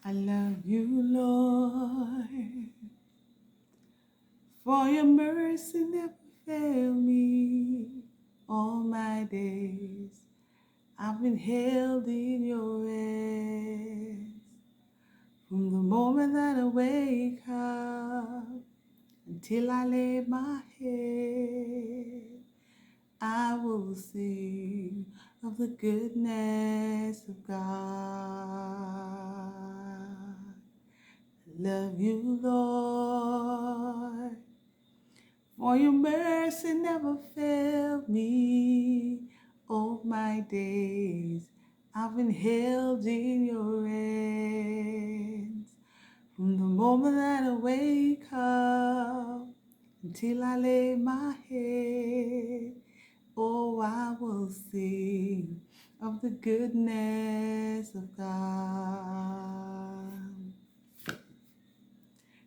I love you, Lord, for your mercy never failed me. All my days I've been held in your hands. From the moment that I wake up until I lay my head, I will sing of the goodness of God. Love you, Lord, for your mercy never failed me. All my days I've been held in your hands. From the moment that I wake up until I lay my head, oh, I will sing of the goodness of God.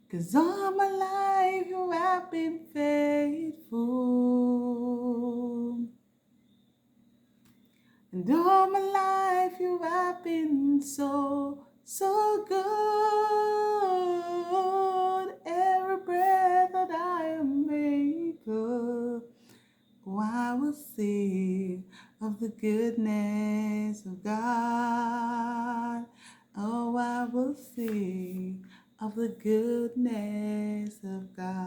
'Cause all my life you have been faithful. And all my life you have been so, so good. Every breath that I am able, oh, I will sing of the goodness of God. Oh, I will sing of the goodness of God.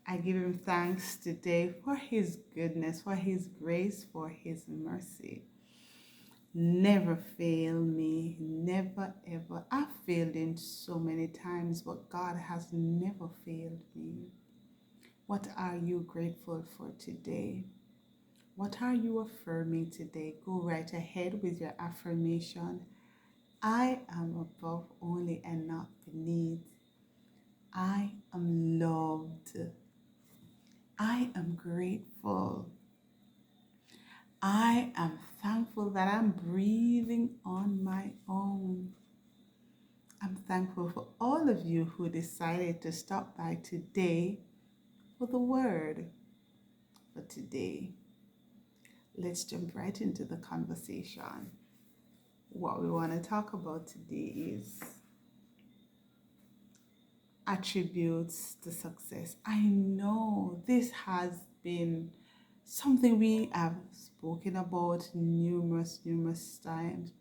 I give him thanks today for his goodness, for his grace, for his mercy. Never fail me, never ever. I've failed him so many times, but God has never failed me. What are you grateful for today? What are you affirming today? Go right ahead with your affirmation. I am above only and not beneath. I am loved. I am grateful. I am thankful that I'm breathing on my own. I'm thankful for all of you who decided to stop by today for the word for today. Let's jump right into the conversation. What we want to talk about today is attributes to success. I know this has been something we have spoken about numerous times,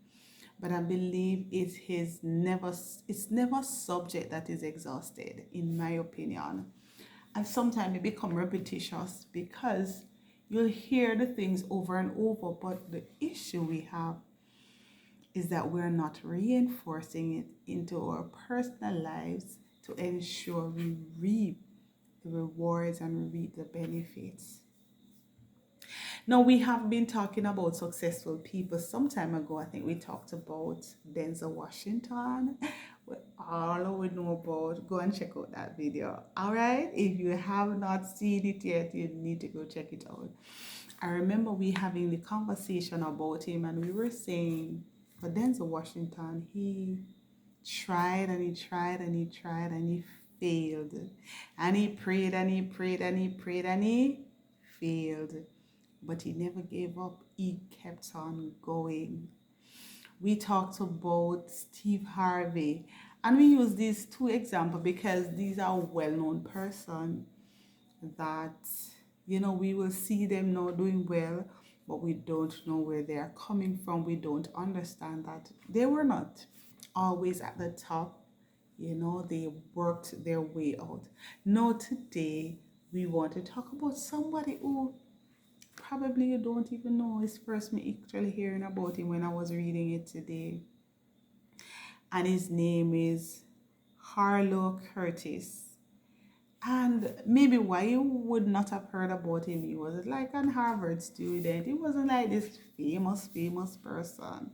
but I believe it's never a subject that is exhausted, in my opinion. And sometimes it become repetitious because you'll hear the things over and over, but the issue we have is that we're not reinforcing it into our personal lives to ensure we reap the rewards and reap the benefits. Now, we have been talking about successful people some time ago. I think we talked about Denzel Washington. All we know about, go and check out that video. All right, if you have not seen it yet, you need to go check it out. I remember we having the conversation about him, and we were saying for Denzel Washington, he tried and he tried and he tried and he failed, and he prayed and he prayed and he prayed and he failed, but he never gave up. He kept on going. We talked about Steve Harvey, and we use these two examples because these are well-known person that, we will see them now doing well, but we don't know where they are coming from. We don't understand that they were not always at the top. They worked their way out. Now today we want to talk about somebody who probably you don't even know. It's first me actually hearing about him when I was reading it today. And his name is Harlow Curtis. And maybe why you would not have heard about him, he was like an Harvard student. He wasn't like this famous person.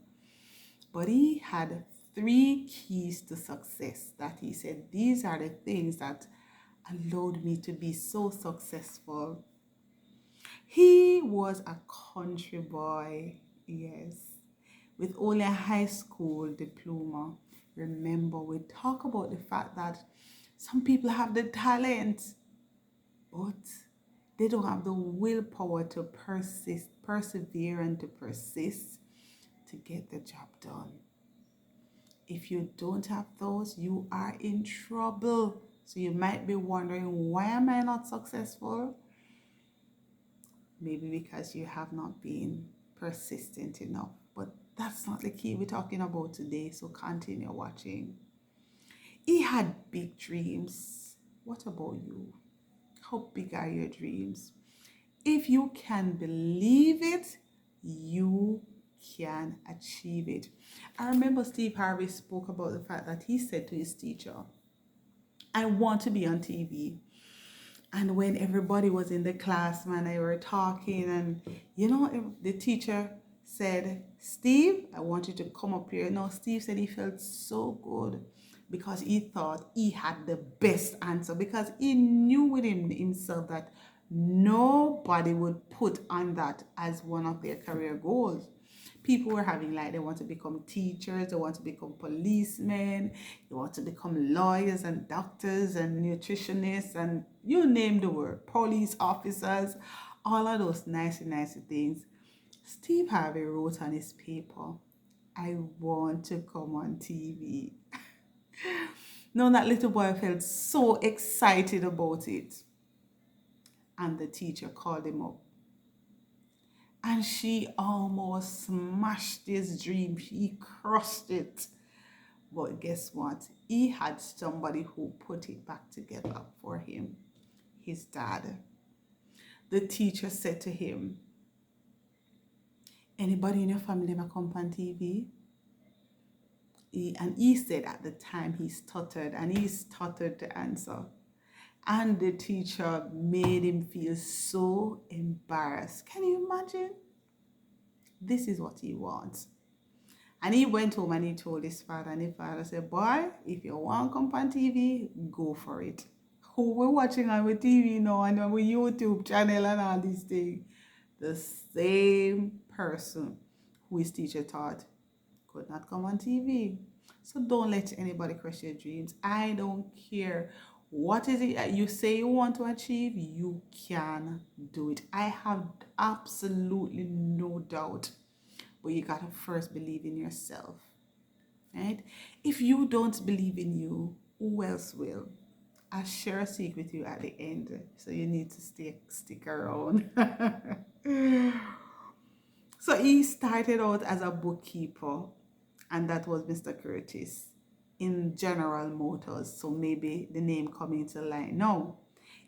But he had 3 keys to success that he said, these are the things that allowed me to be so successful. He was a country boy, yes, with only a high school diploma. Remember, we talk about the fact that some people have the talent, but they don't have the willpower to persevere and to persist. to get the job done. If you don't have those, you are in trouble. So you might be wondering, why am I not successful? Maybe because you have not been persistent enough. But that's not the key we're talking about today. So continue watching. He had big dreams. What about you? How big are your dreams? If you can believe it, you can achieve it. I remember Steve Harvey spoke about the fact that he said to his teacher, I want to be on TV. And when everybody was in the class, man, they were talking, and the teacher said, Steve, I want you to come up here. No, Steve said he felt so good because he thought he had the best answer, because he knew within himself that nobody would put on that as one of their career goals. People were having, like, they want to become teachers, they want to become policemen, they want to become lawyers and doctors and nutritionists, and you name the word, police officers, all of those nice things. Steve Harvey wrote on his paper, I want to come on TV. No, that little boy felt so excited about it. And the teacher called him up. And she almost smashed his dream. She crushed it. But guess what? He had somebody who put it back together for him. His dad. The teacher said to him, anybody in your family ever come on TV? And he said at the time he stuttered to answer. And the teacher made him feel so embarrassed. Can you imagine? This is what he wants. And he went home and he told his father, and his father said, boy, if you want to come on TV, go for it. Who we're watching on with TV now and on with YouTube channel and all these things? The same person who his teacher taught could not come on TV. So don't let anybody crush your dreams. I don't care what is it you say you want to achieve, you can do it. I have absolutely no doubt. But you gotta first believe in yourself, right? If you don't believe in you, who else will? I'll share a secret with you at the end, so you need to stick around. So he started out as a bookkeeper, and that was Mr. Curtis in General Motors. So maybe the name coming to line. No,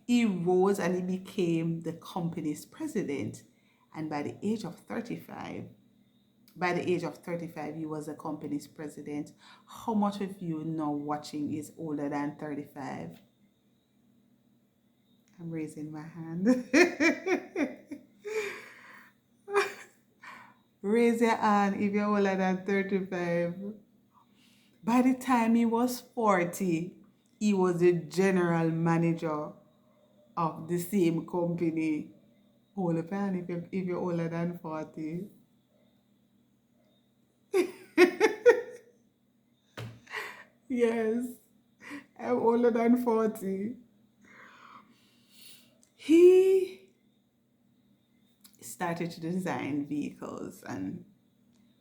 he rose and he became the company's president, and by the age of 35, he was the company's president. How much of you now watching is older than 35? I'm raising my hand. Raise your hand if you're older than 35. By the time he was 40, he was the general manager of the same company. Hold up, if you're older than 40. Yes, I'm older than 40. He started to design vehicles, and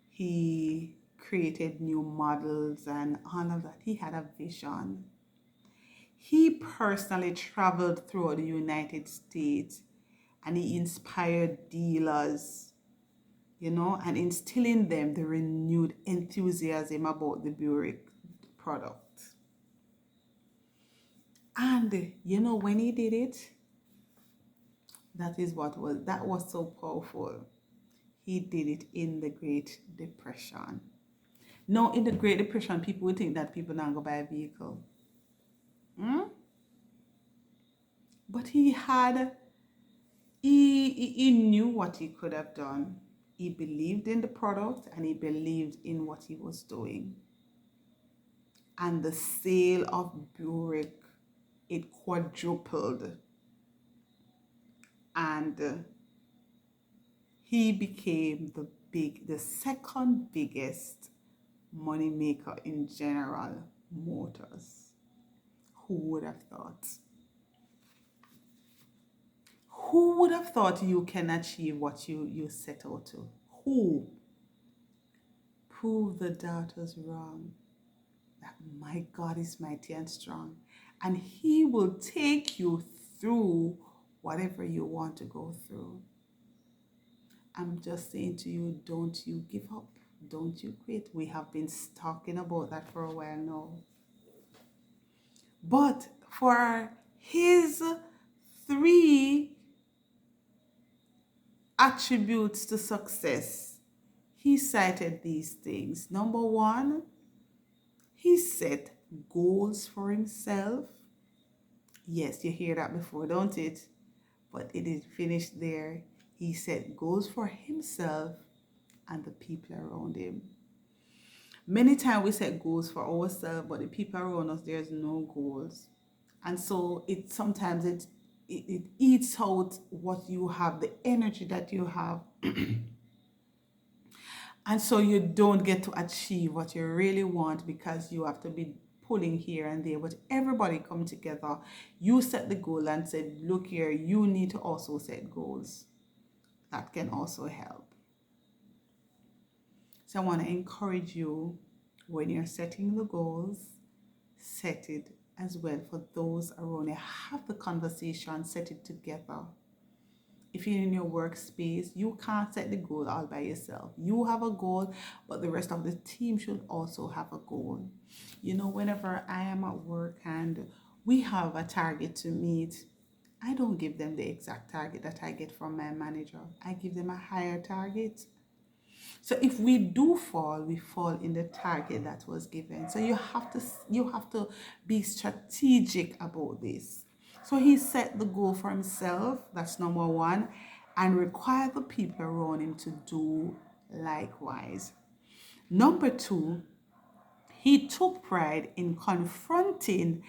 he created new models and all of that. He had a vision. He personally traveled throughout the United States, and he inspired dealers, and instilling them the renewed enthusiasm about the Buick product. And when he did it, that was so powerful. He did it in the Great Depression. Now, in the Great Depression, people would think that people now go buy a vehicle. But he knew what he could have done. He believed in the product, and he believed in what he was doing. And the sale of Buick, it quadrupled. And he became the second biggest money maker in General Motors. Who would have thought? Who would have thought you can achieve what you set out to? Who? Prove the doubters wrong that my God is mighty and strong, and He will take you through whatever you want to go through. I'm just saying to you, don't you give up. Don't you quit. We have been talking about that for a while now. But for His 3 attributes to success, He cited these things. Number 1, He set goals for Himself. Yes, you hear that before, don't it? But it is finished there. He set goals for Himself and the people around Him. Many times we set goals for ourselves, but the people around us, there's no goals. And so sometimes it eats out what you have, the energy that you have. And so you don't get to achieve what you really want because you have to be pulling here and there. But everybody come together. You set the goal and said, look here, you need to also set goals. That can also help. So I want to encourage you, when you're setting the goals, set it as well for those around you. Have the conversation, set it together. If you're in your workspace, you can't set the goal all by yourself. You have a goal, but the rest of the team should also have a goal. You know, whenever I am at work and we have a target to meet, I don't give them the exact target that I get from my manager. I give them a higher target. So if we do fall, we fall in the target that was given. So you have to be strategic about this. So he set the goal for himself, that's number 1, and require the people around him to do likewise. Number 2, he took pride in confronting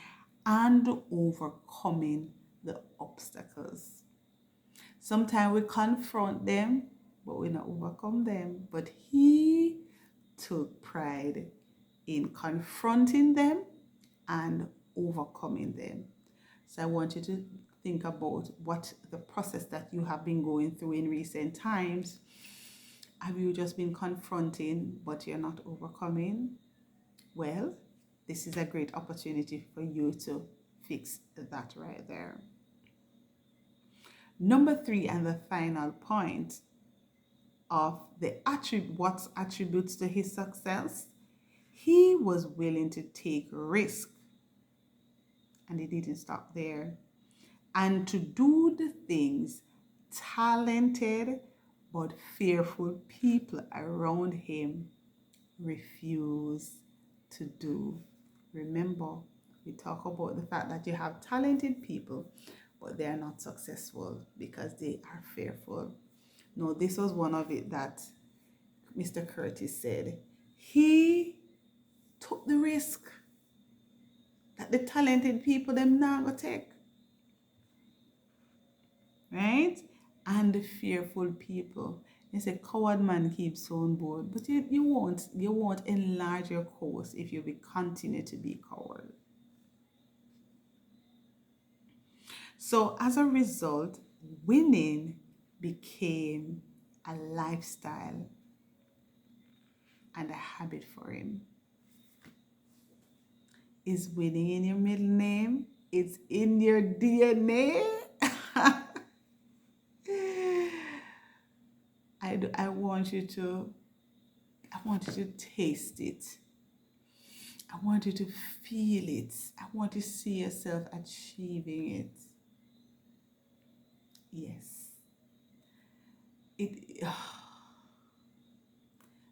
and overcoming the obstacles. Sometimes we confront them, but we not overcome them. But he took pride in confronting them and overcoming them. So I want you to think about what the process that you have been going through in recent times. Have you just been confronting, but you're not overcoming? Well, this is a great opportunity for you to fix that right there. Number 3, and the final point of what's attributes to his success, he was willing to take risk. And he didn't stop there. And to do the things talented but fearful people around him refuse to do. Remember, we talk about the fact that you have talented people, but they are not successful because they are fearful. No, this was one of it that Mr. Curtis said. He took the risk that the talented people them not gonna take. Right? And the fearful people. They say coward man keeps on board, but you won't enlarge your course if you continue to be coward. So as a result, winning became a lifestyle and a habit for him. Is winning in your middle name? It's in your DNA. I want you to taste it. I want you to feel it. I want you to see yourself achieving it. Yes.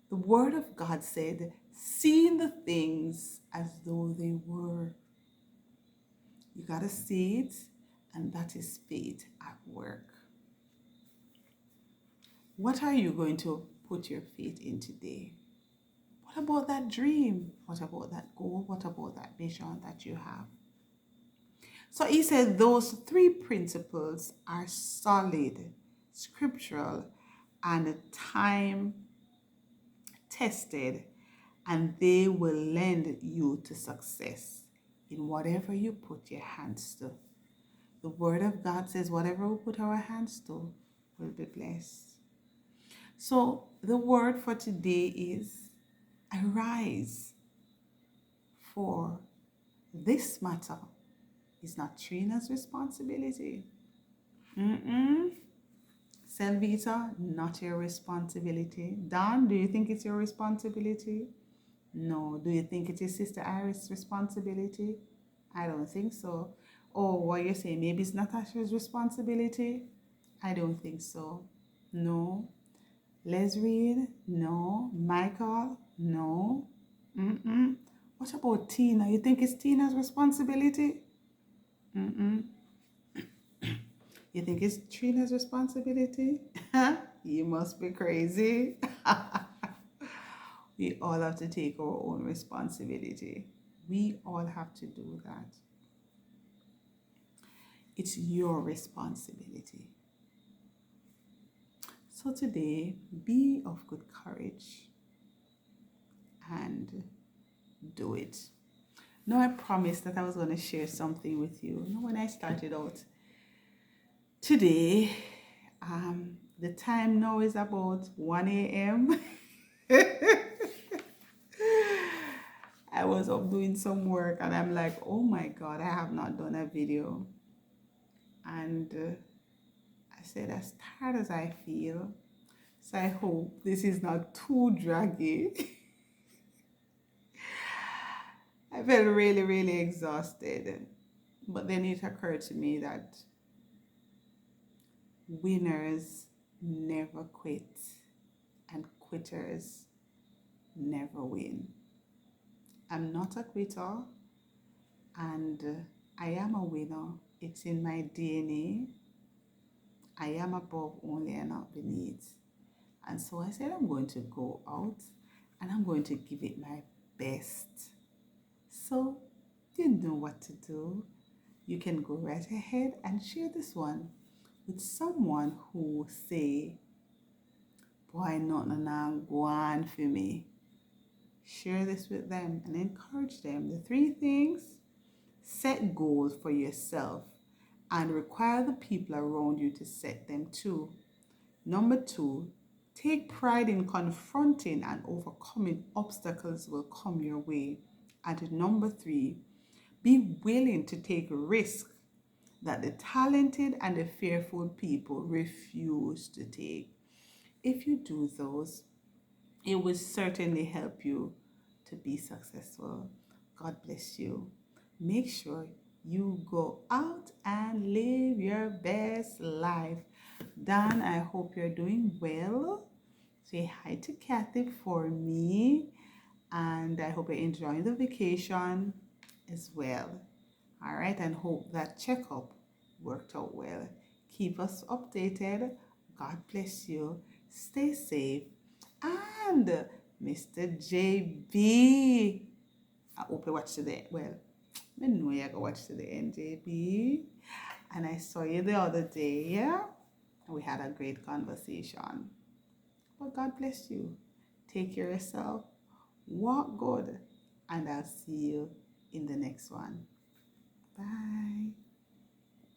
The Word of God said, seeing the things as though they were. You got to see it, and that is faith at work. What are you going to put your faith in today? What about that dream? What about that goal? What about that vision that you have? So he said those 3 principles are solid, scriptural, and time tested, and they will lend you to success in whatever you put your hands to. The Word of God says whatever we put our hands to will be blessed. So the word for today is arise, for this matter is not Trina's responsibility. Selvita, not your responsibility. Don, do you think it's your responsibility? No. Do you think it is Sister Iris' responsibility? I don't think so. Oh, what you're saying, maybe it's Natasha's responsibility? I don't think so. No. Leslie? No. Michael? No. What about Tina? You think it's Tina's responsibility? You think it's Trina's responsibility? You must be crazy. We all have to take our own responsibility. We all have to do that. It's your responsibility. So today, be of good courage and do it. Now, I promised that I was going to share something with you. When I started out today, the time now is about 1 a.m. I was up doing some work and I'm like, oh my God, I have not done a video. And I said, as tired as I feel, so I hope this is not too draggy. I felt really, really exhausted. But then it occurred to me that winners never quit and quitters never win. I'm not a quitter and I am a winner. It's in my DNA. I am above only and not beneath. And so I said, I'm going to go out and I'm going to give it my best. So you know what to do. You can go right ahead and share this one with someone who say, boy, nothing go on for me. Share this with them and encourage them. The 3 things: set goals for yourself and require the people around you to set them too. Number 2, take pride in confronting and overcoming obstacles will come your way. And number 3, be willing to take risks that the talented and the fearful people refuse to take. If you do those, it will certainly help you to be successful. God bless you. Make sure you go out and live your best life. Dan, I hope you're doing well. Say hi to Kathy for me. And I hope you're enjoying the vacation as well. All right, and hope that checkup worked out well. Keep us updated. God bless you. Stay safe. And Mr. JB, I hope you watch to the well. I know you're gonna watch to the end, JB. And I saw you the other day, yeah? We had a great conversation. But God bless you. Take care of yourself. Walk good. And I'll see you in the next one. Bye.